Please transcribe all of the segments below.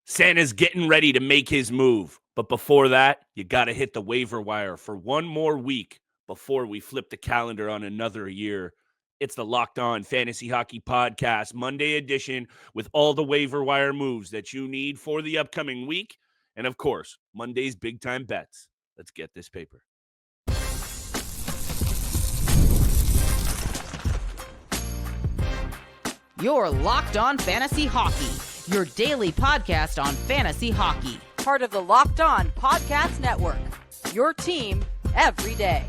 Santa's getting ready to make his move. But before that, you got to hit the waiver wire for one more week before we flip the calendar on another year. It's the Locked On Fantasy Hockey Podcast, Monday edition, with all the waiver wire moves that you need for the upcoming week. And of course, Monday's big time bets. Let's get this paper. You're Locked On Fantasy Hockey, your daily podcast on fantasy hockey. Part of the Locked On Podcast Network, your team every day.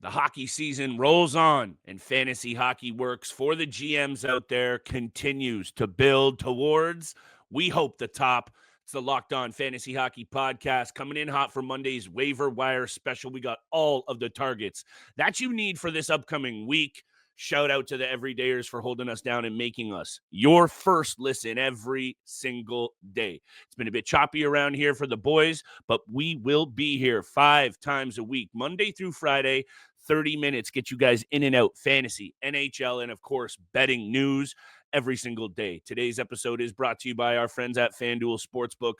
The hockey season rolls on, and fantasy hockey works for the GMs out there, continues to build towards, we hope, the top. It's the Locked On Fantasy Hockey Podcast, coming in hot for Monday's waiver wire special. We got all of the targets that you need for this upcoming week. Shout out to the everydayers for holding us down and making us your first listen every single day. It's been a bit choppy around here for the boys, but we will be here 5 times a week, Monday through Friday, 30 minutes, get you guys in and out, fantasy, NHL, and of course, betting news every single day. Today's episode is brought to you by our friends at FanDuel Sportsbook.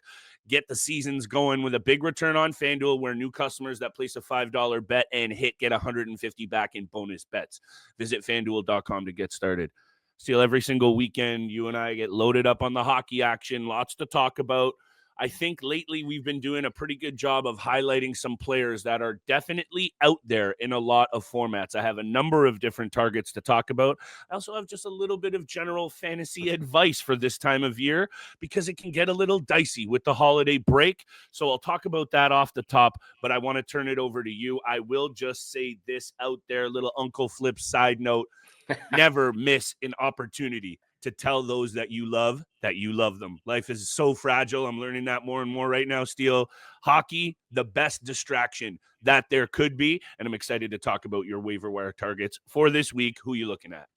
Get the seasons going with a big return on FanDuel, where new customers that place a $5 bet and hit get $150 back in bonus bets. Visit FanDuel.com to get started. Still, every single weekend, you and I get loaded up on the hockey action. Lots to talk about. I think lately we've been doing a pretty good job of highlighting some players that are definitely out there in a lot of formats. I have a number of different targets to talk about. I also have just a little bit of general fantasy advice for this time of year, because it can get a little dicey with the holiday break. So I'll talk about that off the top, but I want to turn it over to you. I will just say this out there, little Uncle Flip side note: never miss an opportunity to tell those that you love them. Life is so fragile. I'm learning that more and more right now. Steele, hockey, the best distraction that there could be. And I'm excited to talk about your waiver wire targets for this week. Who are you looking at?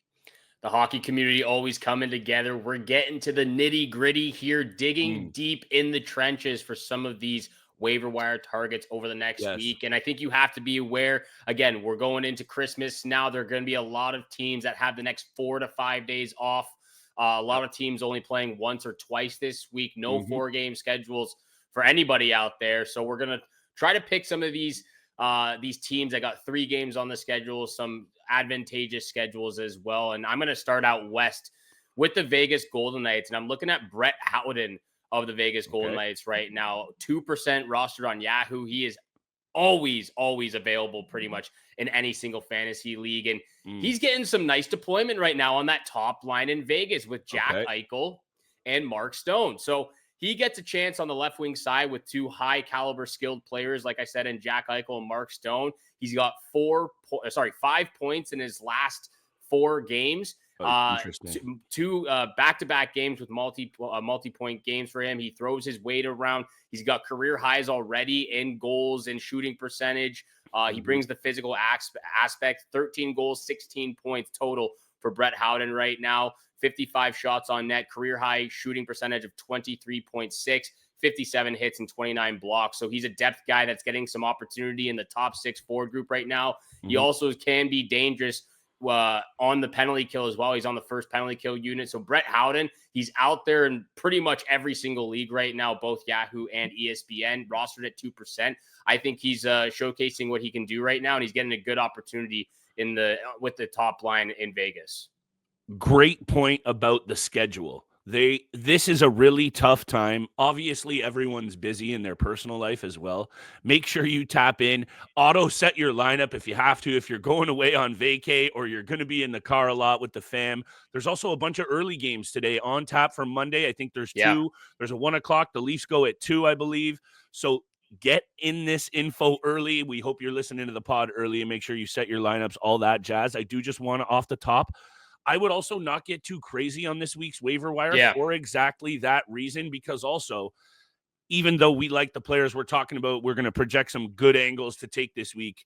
The hockey community always coming together. We're getting to the nitty gritty here, digging deep in the trenches for some of these waiver wire targets over the next week. And I think you have to be aware, again, we're going into Christmas now. There are going to be a lot of teams that have the next 4 to 5 days off. A lot of teams only playing once or twice this week. No 4-game schedules for anybody out there. So we're going to try to pick some of these teams that got 3 games on the schedule, some advantageous schedules as well. And I'm going to start out west with the Vegas Golden Knights. And I'm looking at Brett Howden of the Vegas Golden Knights right now. 2% rostered on Yahoo. He is always available pretty much in any single fantasy league. And he's getting some nice deployment right now on that top line in Vegas with Jack Eichel and Mark Stone. So he gets a chance on the left wing side with 2 high caliber skilled players, like I said, in Jack Eichel and Mark Stone. He's got 5 points in his last 4 games. Interesting. 2 back-to-back games with multi-point games for him. He throws his weight around. He's got career highs already in goals and shooting percentage. He brings the physical aspect. 13 goals, 16 points total for Brett Howden right now. 55 shots on net, career high shooting percentage of 23.6, 57 hits and 29 blocks. So he's a depth guy that's getting some opportunity in the top 6 forward group right now. He also can be dangerous on the penalty kill as well. He's on the first penalty kill unit. So Brett Howden, he's out there in pretty much every single league right now, both Yahoo and ESPN, rostered at 2%. I think he's showcasing what he can do right now, and he's getting a good opportunity with the top line in Vegas. Great point about the schedule. This is a really tough time. Obviously, everyone's busy in their personal life as well. Make sure you tap in. Auto set your lineup if you have to. If you're going away on vacay or you're going to be in the car a lot with the fam. There's also a bunch of early games today on tap for Monday. I think there's 2. There's a 1 o'clock. The Leafs go at 2, I believe. So get in this info early. We hope you're listening to the pod early, and make sure you set your lineups, all that jazz. I do just want to, off the top, I would also not get too crazy on this week's waiver wire for exactly that reason, because also, even though we like the players we're talking about, we're going to project some good angles to take this week.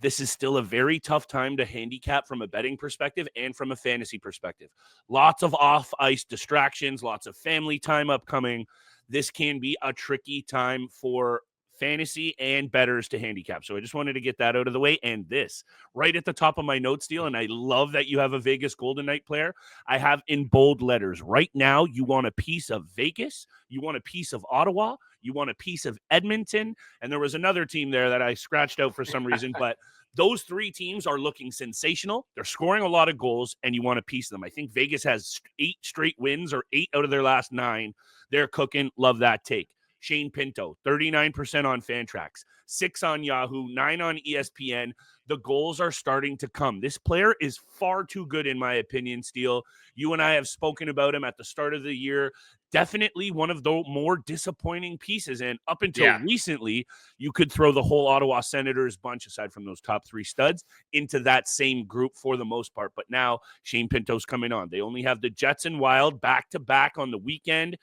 This is still a very tough time to handicap from a betting perspective and from a fantasy perspective. Lots of off-ice distractions, lots of family time upcoming. This can be a tricky time for fantasy and bettors to handicap. So I just wanted to get that out of the way. And this right at the top of my notes deal. And I love that you have a Vegas Golden Knight player. I have in bold letters right now, you want a piece of Vegas, you want a piece of Ottawa, you want a piece of Edmonton. And there was another team there that I scratched out for some reason, but those three teams are looking sensational. They're scoring a lot of goals, and you want to piece them. I think Vegas has 8 straight wins or 8 out of their last 9. They're cooking. Love that take. Shane Pinto, 39% on Fantrax, 6 on Yahoo, 9 on ESPN. The goals are starting to come. This player is far too good, in my opinion, Steele. You and I have spoken about him at the start of the year. Definitely one of the more disappointing pieces. And up until recently, you could throw the whole Ottawa Senators bunch, aside from those top 3 studs, into that same group for the most part. But now Shane Pinto's coming on. They only have the Jets and Wild back-to-back on the weekend.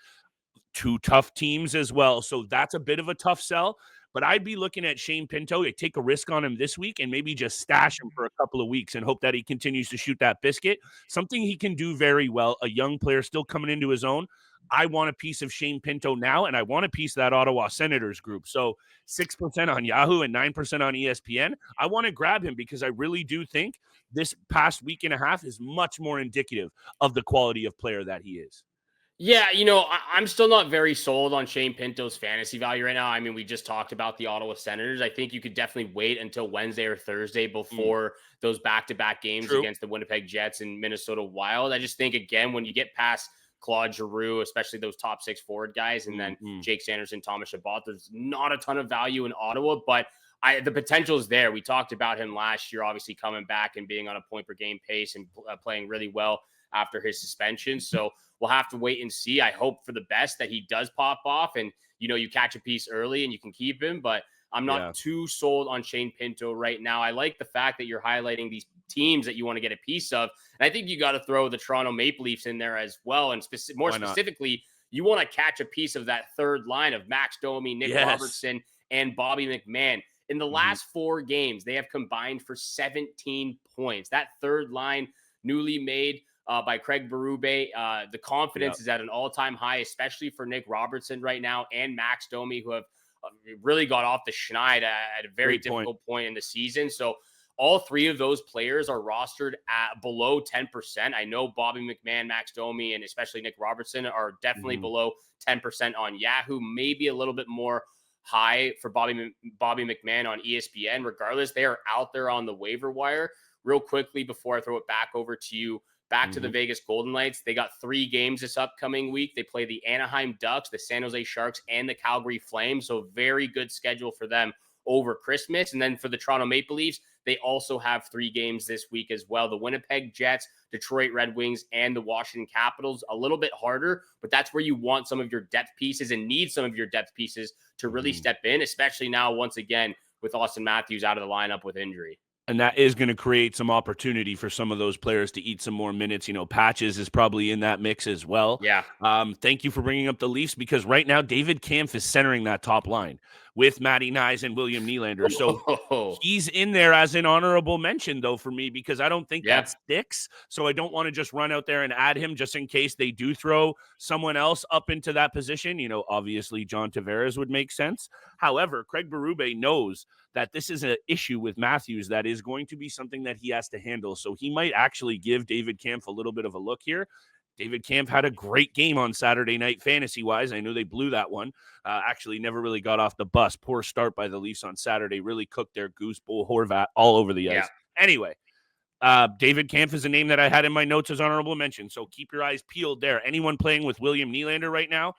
2 tough teams as well. So that's a bit of a tough sell. But I'd be looking at Shane Pinto to take a risk on him this week and maybe just stash him for a couple of weeks and hope that he continues to shoot that biscuit. Something he can do very well. A young player still coming into his own. I want a piece of Shane Pinto now, and I want a piece of that Ottawa Senators group. So 6% on Yahoo and 9% on ESPN. I want to grab him because I really do think this past week and a half is much more indicative of the quality of player that he is. Yeah, I'm still not very sold on Shane Pinto's fantasy value right now. I mean, we just talked about the Ottawa Senators. I think you could definitely wait until Wednesday or Thursday before those back-to-back games against the Winnipeg Jets and Minnesota Wild. I just think, again, when you get past Claude Giroux, especially those top 6 forward guys, and then Jake Sanderson, Thomas Chabot, there's not a ton of value in Ottawa, but the potential is there. We talked about him last year, obviously coming back and being on a point-per-game pace and playing really well after his suspension. So we'll have to wait and see. I hope for the best that he does pop off and, you catch a piece early and you can keep him, but I'm not too sold on Shane Pinto right now. I like the fact that you're highlighting these teams that you want to get a piece of. And I think you got to throw the Toronto Maple Leafs in there as well. And more specifically, you want to catch a piece of that third line of Max Domi, Nick Robertson, and Bobby McMahon. In the last 4 games, they have combined for 17 points. That third line, newly made by Craig Berube. The confidence is at an all-time high, especially for Nick Robertson right now and Max Domi, who have really got off the schneid at a very difficult point in the season. So all 3 of those players are rostered at below 10%. I know Bobby McMahon, Max Domi, and especially Nick Robertson are definitely below 10% on Yahoo, maybe a little bit more high for Bobby McMahon on ESPN. Regardless, they are out there on the waiver wire. Real quickly, before I throw it back over to you, back to the Vegas Golden Knights. They got 3 games this upcoming week. They play the Anaheim Ducks, the San Jose Sharks, and the Calgary Flames. So very good schedule for them over Christmas. And then for the Toronto Maple Leafs, they also have 3 games this week as well. The Winnipeg Jets, Detroit Red Wings, and the Washington Capitals. A little bit harder, but that's where you want some of your depth pieces and need some of your depth pieces to really step in, especially now, once again, with Austin Matthews out of the lineup with injury. And that is going to create some opportunity for some of those players to eat some more minutes. Patches is probably in that mix as well. Yeah. Thank you for bringing up the Leafs, because right now David Kampf is centering that top line with Matty Nyes and William Nylander. So he's in there as an honorable mention, though, for me, because I don't think that sticks. So I don't want to just run out there and add him just in case they do throw someone else up into that position. Obviously John Tavares would make sense. However, Craig Berube knows that this is an issue with Matthews that is going to be something that he has to handle. So he might actually give David Kampf a little bit of a look here. David Kampf had a great game on Saturday night fantasy-wise. I know they blew that one. Actually never really got off the bus. Poor start by the Leafs on Saturday. Really cooked their goose, Bo Horvat all over the ice. Anyway, David Kampf is a name that I had in my notes as honorable mention. So keep your eyes peeled there. Anyone playing with William Nylander right now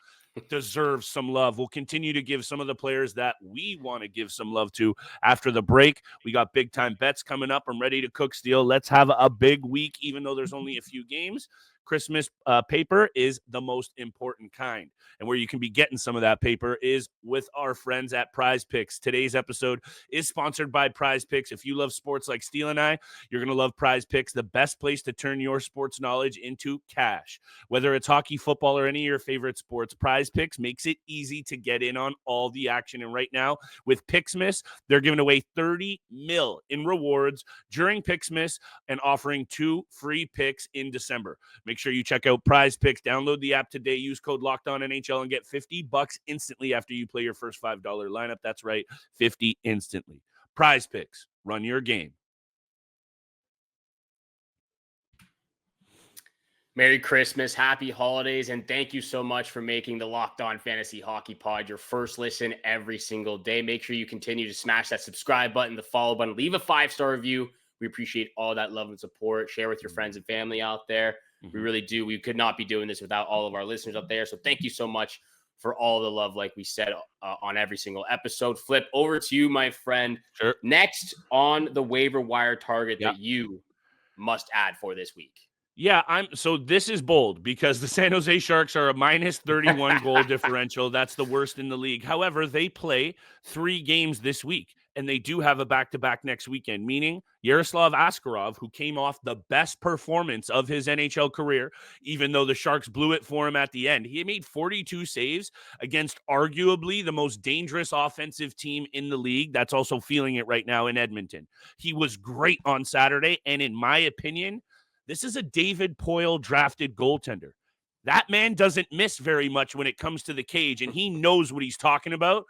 deserves some love. We'll continue to give some of the players that we want to give some love to after the break. We got big time bets coming up. I'm ready to cook, Steele. Let's have a big week, even though there's only a few games. Christmas paper is the most important kind. And where you can be getting some of that paper is with our friends at PrizePicks. Today's episode is sponsored by PrizePicks. If you love sports like Steele and I, you're going to love PrizePicks, the best place to turn your sports knowledge into cash. Whether it's hockey, football, or any of your favorite sports, PrizePicks makes it easy to get in on all the action. And right now, with Picksmas, they're giving away $30 million in rewards during Picksmas and offering 2 free picks in December. Make Make sure you check out PrizePicks. Download the app today. Use code LOCKEDONNHL and get $50 instantly after you play your first $5 lineup. That's right, 50 instantly. PrizePicks. Run your game. Merry Christmas, happy holidays, and thank you so much for making the Locked On Fantasy Hockey Pod your first listen every single day. Make sure you continue to smash that subscribe button, the follow button, leave a 5-star review. We appreciate all that love and support. Share with your friends and family out there. We really do. We could not be doing this without all of our listeners out there. So thank you so much for all the love, like we said on every single episode. Flip, over to you, my friend. Sure. Next on the waiver wire target that you must add for this week. Yeah, so this is bold because the San Jose Sharks are a minus 31 goal differential. That's the worst in the league. However, they play 3 games this week, and they do have a back-to-back next weekend, meaning Yaroslav Askarov, who came off the best performance of his NHL career, even though the Sharks blew it for him at the end. He made 42 saves against arguably the most dangerous offensive team in the league that's also feeling it right now in Edmonton. He was great on Saturday, and in my opinion, this is a David Poile drafted goaltender. That man doesn't miss very much when it comes to the cage, and he knows what he's talking about.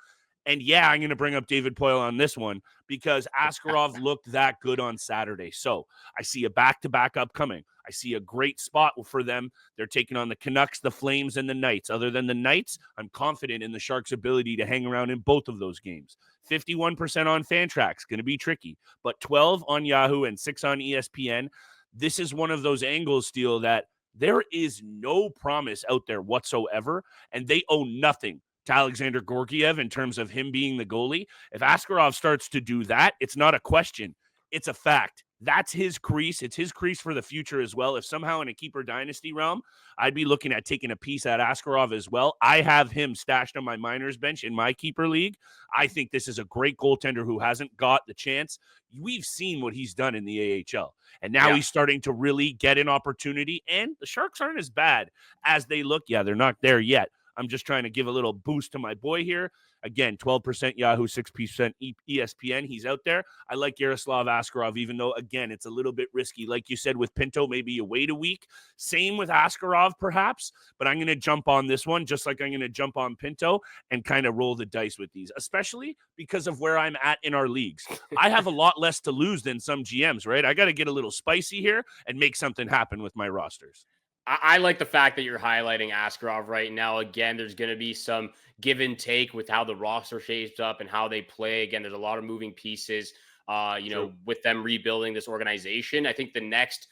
And yeah, I'm going to bring up David Poile on this one because Askarov looked that good on Saturday. So I see a back-to-back upcoming. I see a great spot for them. They're taking on the Canucks, the Flames, and the Knights. Other than the Knights, I'm confident in the Sharks' ability to hang around in both of those games. 51% on Fantrax, going to be tricky, but 12 on Yahoo and 6 on ESPN. This is one of those angles, Steele, that there is no promise out there whatsoever, and they owe nothing to Alexander Gorgiev in terms of him being the goalie. If Askarov starts to do that, it's not a question. It's a fact. That's his crease. It's his crease for the future as well. If somehow in a keeper dynasty realm, I'd be looking at taking a piece at Askarov as well. I have him stashed on my minors bench in my keeper league. I think this is a great goaltender who hasn't got the chance. We've seen what he's done in the AHL, and now he's starting to really get an opportunity, and the Sharks aren't as bad as they look. Yeah, they're not there yet. I'm just trying to give a little boost to my boy here. Again, 12% Yahoo, 6% ESPN. He's out there. I like Yaroslav Askarov, even though, again, it's a little bit risky. Like you said with Pinto, maybe you wait a week. Same with Askarov, perhaps. But I'm going to jump on this one, just like I'm going to jump on Pinto and kind of roll the dice with these, especially because of where I'm at in our leagues. I have a lot less to lose than some GMs, right? I got to get a little spicy here and make something happen with my rosters. I like the fact that you're highlighting Askarov right now. Again, there's going to be some give and take with how the roster shapes up and how they play. Again, there's a lot of moving pieces, with them rebuilding this organization. I think the next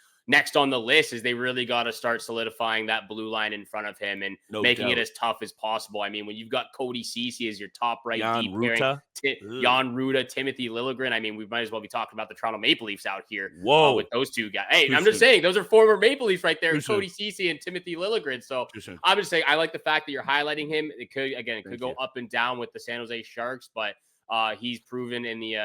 on the list is they really got to start solidifying that blue line in front of him and making it as tough as possible. I mean, when you've got Cody Ceci as your top right deep pairing, Jan Ruda, Timothy Liljegren, I mean, we might as well be talking about the Toronto Maple Leafs out here with those two guys. Hey, I'm just saying, those are former Maple Leafs right there, Cody Ceci and Timothy Liljegren. So I'm just saying, I like the fact that you're highlighting him. It could go up and down with the San Jose Sharks, but he's proven in the,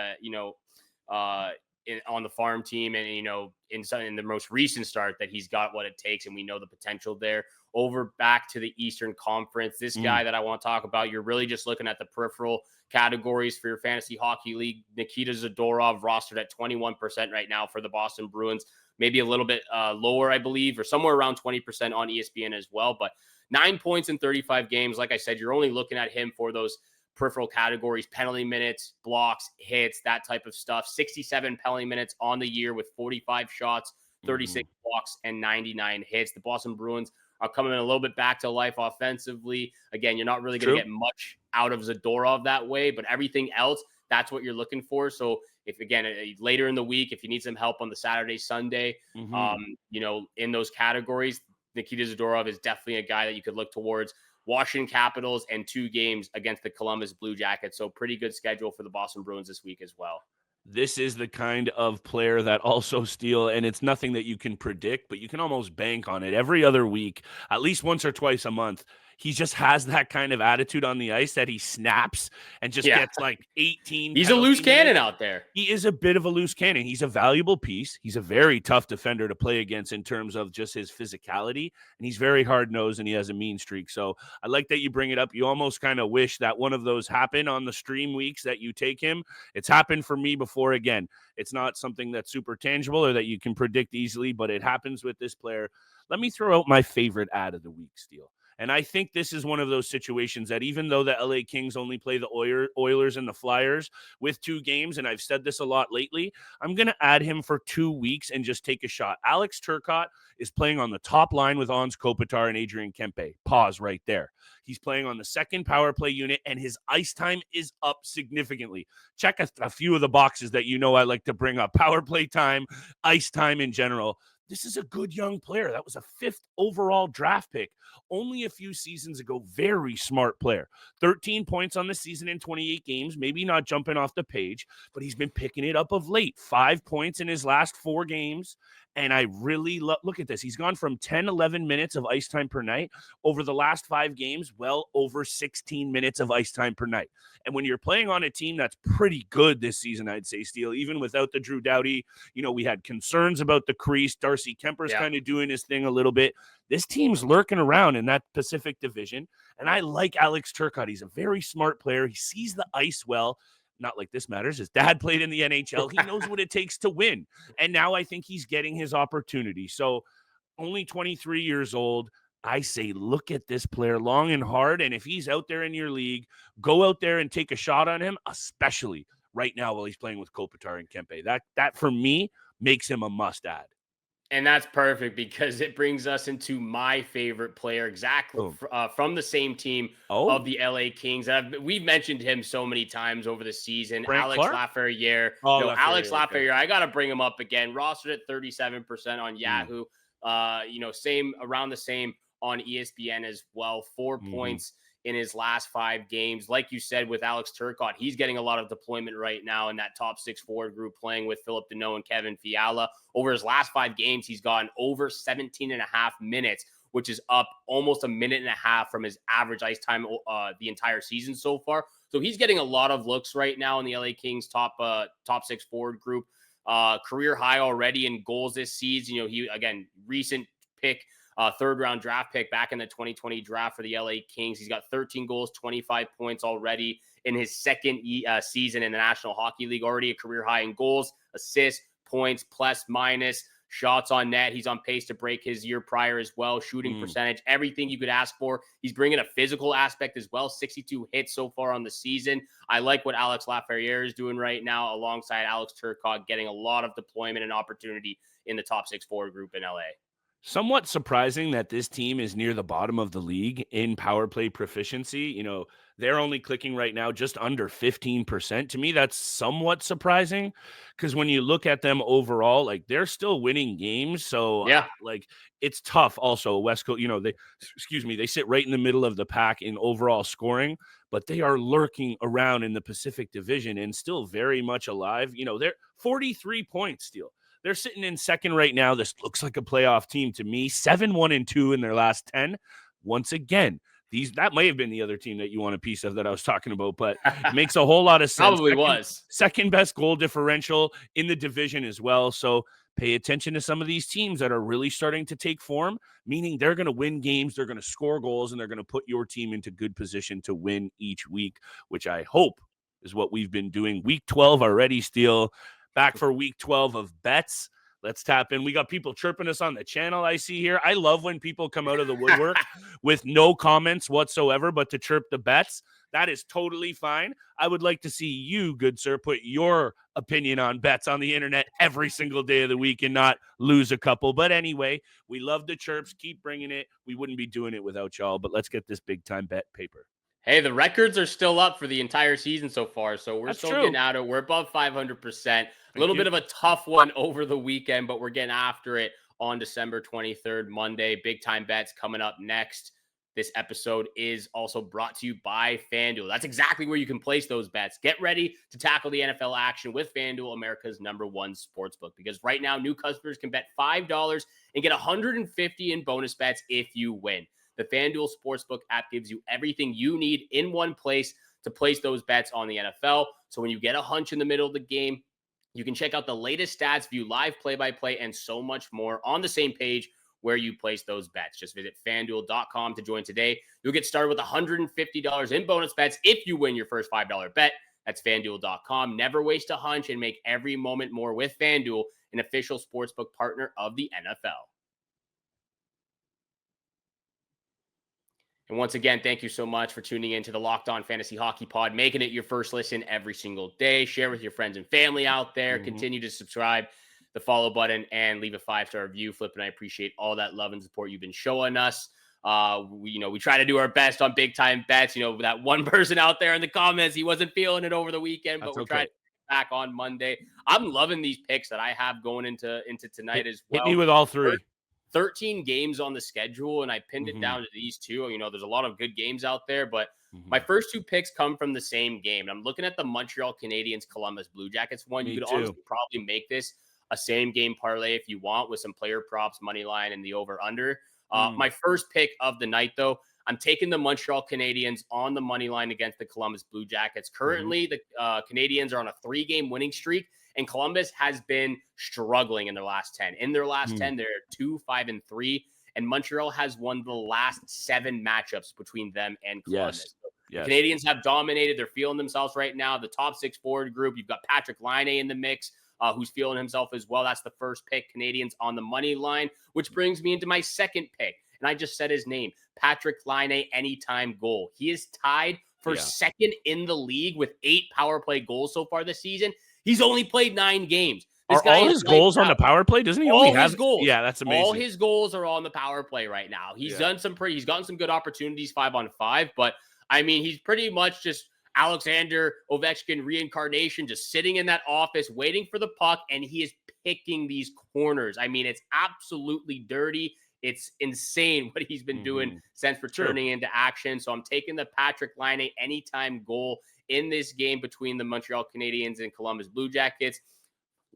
on the farm team and, in the most recent start that he's got what it takes, and we know the potential there. Over back to the Eastern Conference, this guy that I want to talk about, you're really just looking at the peripheral categories for your fantasy hockey league. Nikita Zadorov rostered at 21% right now for the Boston Bruins, maybe a little bit lower, I believe, or somewhere around 20% on ESPN as well. But 9 points in 35 games. Like I said, you're only looking at him for those peripheral categories, penalty minutes, blocks, hits, that type of stuff. 67 penalty minutes on the year with 45 shots, 36 blocks, and 99 hits. The Boston Bruins are coming in a little bit back to life offensively. Again, you're not really going to get much out of Zadorov that way, but everything else, that's what you're looking for. So if, again, later in the week, if you need some help on the Saturday, Sunday, in those categories, Nikita Zadorov is definitely a guy that you could look towards. Washington Capitals and 2 games against the Columbus Blue Jackets. So pretty good schedule for the Boston Bruins this week as well. This is the kind of player that also Steele, and it's nothing that you can predict, but you can almost bank on it every other week, at least once or twice a month. He just has that kind of attitude on the ice that he snaps and just gets like 18. He's a loose cannon out there. He is a bit of a loose cannon. He's a valuable piece. He's a very tough defender to play against in terms of just his physicality, and he's very hard-nosed, and he has a mean streak. So I like that you bring it up. You almost kind of wish that one of those happened on the stream weeks that you take him. It's happened for me before. Again, it's not something that's super tangible or that you can predict easily, but it happens with this player. Let me throw out my favorite ad of the week, Steele. And I think this is one of those situations that even though the LA Kings only play the Oilers and the Flyers with 2 games, and I've said this a lot lately, I'm going to add him for 2 weeks and just take a shot. Alex Turcotte is playing on the top line with Ons Kopitar and Adrian Kempe. Pause right there. He's playing on the second power play unit, and his ice time is up significantly. Check a few of the boxes that I like to bring up. Power play time, ice time in general. This is a good young player. That was a 5th overall draft pick only a few seasons ago. Very smart player. 13 points on the season in 28 games. Maybe not jumping off the page, but he's been picking it up of late. 5 points in his last 4 games. And I really look at this. He's gone from 10, 11 minutes of ice time per night over the last 5 games, well over 16 minutes of ice time per night. And when you're playing on a team that's pretty good this season, I'd say, Steele, even without the Drew Doughty, we had concerns about the crease. Darcy Kemper's kind of doing his thing a little bit. This team's lurking around in that Pacific Division. And I like Alex Turcotte. He's a very smart player. He sees the ice well. Not like this matters. His dad played in the NHL. He knows what it takes to win. And now I think he's getting his opportunity. So only 23 years old. I say, look at this player long and hard. And if he's out there in your league, go out there and take a shot on him, especially right now while he's playing with Kopitar and Kempe. That for me makes him a must add. And that's perfect because it brings us into my favorite player, exactly from the same team of the LA Kings. We've mentioned him so many times over the season. Alex Laferriere. Alex Laferriere. I got to bring him up again. Rostered at 37% on Yahoo. Same around the same on ESPN as well. 4 points in his last 5 games. Like you said, with Alex Turcotte, he's getting a lot of deployment right now in that top 6 forward group, playing with Philip Deneau and Kevin Fiala. Over his last 5 games, he's gotten over 17 and a half minutes, which is up almost a minute and a half from his average ice time the entire season so far. So he's getting a lot of looks right now in the LA Kings top 6 forward group. Career high already in goals this season. He, again, recent pick, 3rd round draft pick back in the 2020 draft for the LA Kings. He's got 13 goals, 25 points already in his second season in the National Hockey League. Already a career high in goals, assists, points, plus, minus, shots on net. He's on pace to break his year prior as well. Shooting percentage, everything you could ask for. He's bringing a physical aspect as well. 62 hits so far on the season. I like what Alex Laferriere is doing right now alongside Alex Turcotte, getting a lot of deployment and opportunity in the top 6 forward group in LA. Somewhat surprising that this team is near the bottom of the league in power play proficiency. They're only clicking right now just under 15%. To me, that's somewhat surprising because when you look at them overall, like they're still winning games. So it's tough. Also, West Coast, they sit right in the middle of the pack in overall scoring, but they are lurking around in the Pacific Division and still very much alive. They're 43 points still. They're sitting in second right now. This looks like a playoff team to me. 7-1-2 in their last 10. Once again, that may have been the other team that you want a piece of that I was talking about, but it makes a whole lot of sense. Probably was. Second best goal differential in the division as well. So pay attention to some of these teams that are really starting to take form, meaning they're going to win games, they're going to score goals, and they're going to put your team into good position to win each week, which I hope is what we've been doing. Week 12 already, Steele. Back for week 12 of bets. Let's tap in. We got people chirping us on the channel I see here. I love when people come out of the woodwork with no comments whatsoever, but to chirp the bets. That is totally fine. I would like to see you, good sir, put your opinion on bets on the internet every single day of the week and not lose a couple. But anyway, we love the chirps. Keep bringing it. We wouldn't be doing it without y'all, but let's get this big time bet paper. Hey, the records are still up for the entire season so far, so we're still getting at it. We're above 500%. A little bit of a tough one over the weekend, but we're getting after it on December 23rd, Monday. Big time bets coming up next. This episode is also brought to you by FanDuel. That's exactly where you can place those bets. Get ready to tackle the NFL action with FanDuel, America's #1 sportsbook, because right now new customers can bet $5 and get $150 in bonus bets if you win. The FanDuel Sportsbook app gives you everything you need in one place to place those bets on the NFL. So when you get a hunch in the middle of the game, you can check out the latest stats, view live play-by-play, and so much more on the same page where you place those bets. Just visit FanDuel.com to join today. You'll get started with $150 in bonus bets if you win your first $5 bet. That's FanDuel.com. Never waste a hunch and make every moment more with FanDuel, an official sportsbook partner of the NFL. And once again, thank you so much for tuning in to the Locked On Fantasy Hockey Pod, making it your first listen every single day. Share with your friends and family out there. Continue to subscribe, the follow button, and leave a 5-star review. Flip and I appreciate all that love and support you've been showing us. We try to do our best on big time bets. That one person out there in the comments, he wasn't feeling it over the weekend, but we're trying to back on Monday. I'm loving these picks that I have going into tonight as well. Hit me with all three. 13 games on the schedule, and I pinned it down to these two. There's a lot of good games out there, but my first two picks come from the same game. And I'm looking at the Montreal Canadiens Columbus Blue Jackets one. You could honestly probably make this a same game parlay if you want, with some player props, money line, and the over under. My first pick of the night, though, I'm taking the Montreal Canadiens on the money line against the Columbus Blue Jackets. Currently, the Canadiens are on a 3-game winning streak, and Columbus has been struggling in their last 10. In their last 10, they're 2-5-3, and Montreal has won the last 7 matchups between them and Columbus. Yes. The Canadiens have dominated. They're feeling themselves right now. The top 6 forward group, you've got Patrick Laine in the mix, who's feeling himself as well. That's the first pick, Canadiens on the money line, which brings me into my second pick. And I just said his name, Patrick Laine, anytime goal. He is tied for second in the league with 8 power play goals so far this season. He's only played 9 games. Are all his goals on the power play? Doesn't he only have goals? Yeah, that's amazing. All his goals are on the power play right now. He's gotten some good opportunities 5-on-5, but I mean, he's pretty much just Alexander Ovechkin reincarnation, just sitting in that office waiting for the puck, and he is picking these corners. I mean, it's absolutely dirty. It's insane what he's been doing since returning into action. So I'm taking the Patrick Laine anytime goal in this game between the Montreal Canadiens and Columbus Blue Jackets.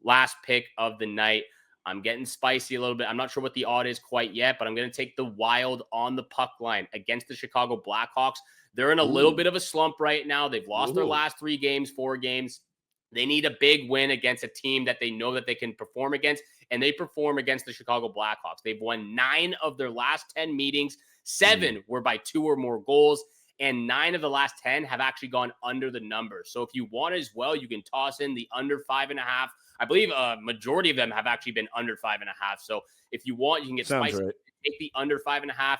Last pick of the night. I'm getting spicy a little bit. I'm not sure what the odd is quite yet, but I'm going to take the Wild on the puck line against the Chicago Blackhawks. They're in a little bit of a slump right now. They've lost their last 4 games. They need a big win against a team that they know that they can perform against, and they perform against the Chicago Blackhawks. They've won 9 of their last 10 meetings. 7 were by 2 or more goals, and 9 of the last 10 have actually gone under the number. So if you want as well, you can toss in the under 5.5. I believe a majority of them have actually been under 5.5. So if you want, you can get spicy. Right. Take the under 5.5.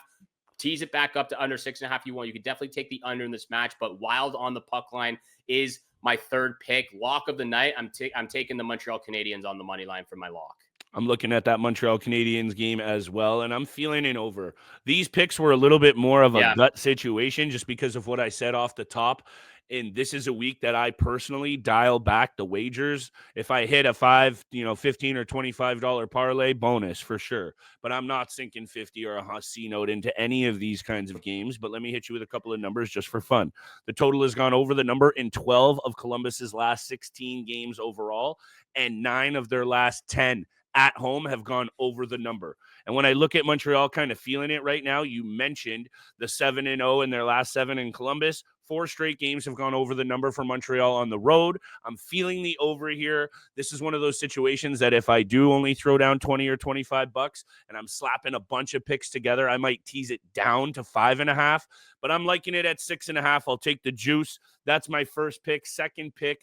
Tease it back up to under 6.5 you want. You could definitely take the under in this match, but Wild on the puck line is my third pick. Lock of the night, I'm taking the Montreal Canadiens on the money line for my lock. I'm looking at that Montreal Canadiens game as well, and I'm feeling it over. These picks were a little bit more of a gut situation just because of what I said off the top. And this is a week that I personally dial back the wagers. If I hit a $5, $15 or $25 parlay, bonus for sure. But I'm not sinking 50 or a C note into any of these kinds of games. But let me hit you with a couple of numbers just for fun. The total has gone over the number in 12 of Columbus's last 16 games overall, and 9 of their last 10 at home have gone over the number. And when I look at Montreal kind of feeling it right now, you mentioned the 7-0 in their last 7 in Columbus. 4 straight games have gone over the number for Montreal on the road. I'm feeling the over here. This is one of those situations that if I do only throw down 20 or 25 bucks and I'm slapping a bunch of picks together, I might tease it down to 5.5, but I'm liking it at 6.5. I'll take the juice. That's my first pick. Second pick,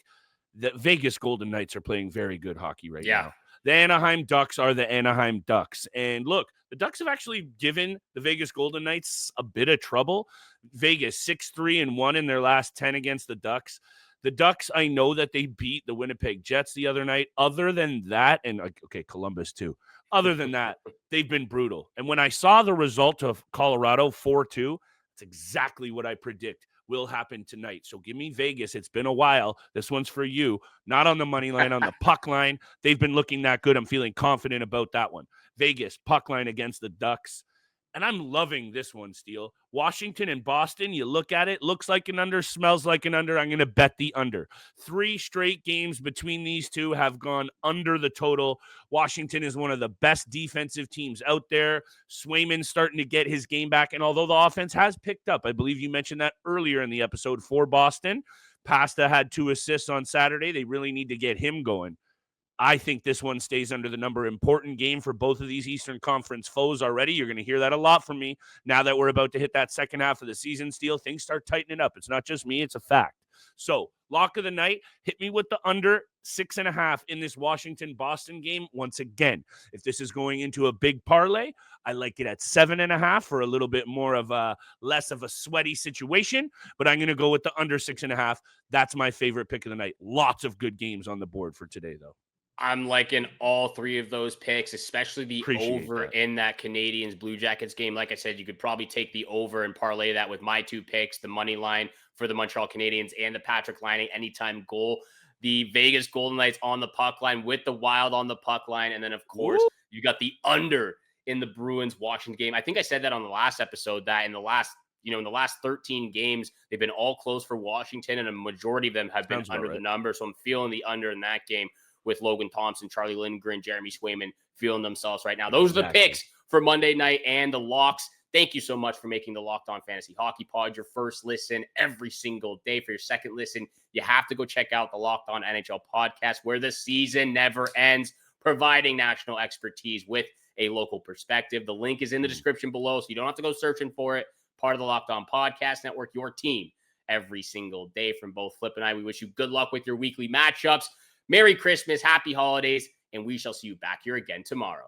the Vegas Golden Knights are playing very good hockey right now. The Anaheim Ducks are the Anaheim Ducks. And look, the Ducks have actually given the Vegas Golden Knights a bit of trouble. Vegas 6-3-1 in their last 10 against the Ducks. The Ducks, I know that they beat the Winnipeg Jets the other night. Other than that, and okay, Columbus too. Other than that, they've been brutal. And when I saw the result of Colorado 4-2, it's exactly what I predict will happen tonight. So give me Vegas. It's been a while. This one's for you. Not on the money line, on the puck line. They've been looking that good. I'm feeling confident about that one. Vegas, puck line against the Ducks. And I'm loving this one, Steele. Washington and Boston, you look at it, looks like an under, smells like an under. I'm going to bet the under. 3 straight games between these two have gone under the total. Washington is one of the best defensive teams out there. Swayman's starting to get his game back. And although the offense has picked up, I believe you mentioned that earlier in the episode for Boston. Pasta had 2 assists on Saturday. They really need to get him going. I think this one stays under the number. Important game for both of these Eastern Conference foes already. You're going to hear that a lot from me now that we're about to hit that second half of the season. Steele, things start tightening up. It's not just me. It's a fact. So lock of the night, hit me with the under 6.5 in this Washington-Boston game. Once again, if this is going into a big parlay, I like it at 7.5 for a little bit more of a less of a sweaty situation, but I'm going to go with the under 6.5. That's my favorite pick of the night. Lots of good games on the board for today, though. I'm liking all three of those picks, especially the Appreciate over that. in that Canadiens Blue Jackets game. Like I said, you could probably take the over and parlay that with my two picks, the money line for the Montreal Canadiens and the Patrick Laine anytime goal. The Vegas Golden Knights on the puck line with the Wild on the puck line. And then, of course, you got the under in the Bruins Washington game. I think I said that on the last episode that in the last 13 games, they've been all close for Washington, and a majority of them have been under the number. So I'm feeling the under in that game with Logan Thompson, Charlie Lindgren, Jeremy Swayman feeling themselves right now. Those are the picks for Monday night and the locks. Thank you so much for making the Locked On Fantasy Hockey Pod your first listen every single day. For your second listen, you have to go check out the Locked On NHL podcast, where the season never ends, providing national expertise with a local perspective. The link is in the description below, so you don't have to go searching for it. Part of the Locked On Podcast Network, your team every single day. From both Flip and I, we wish you good luck with your weekly matchups. Merry Christmas, happy holidays, and we shall see you back here again tomorrow.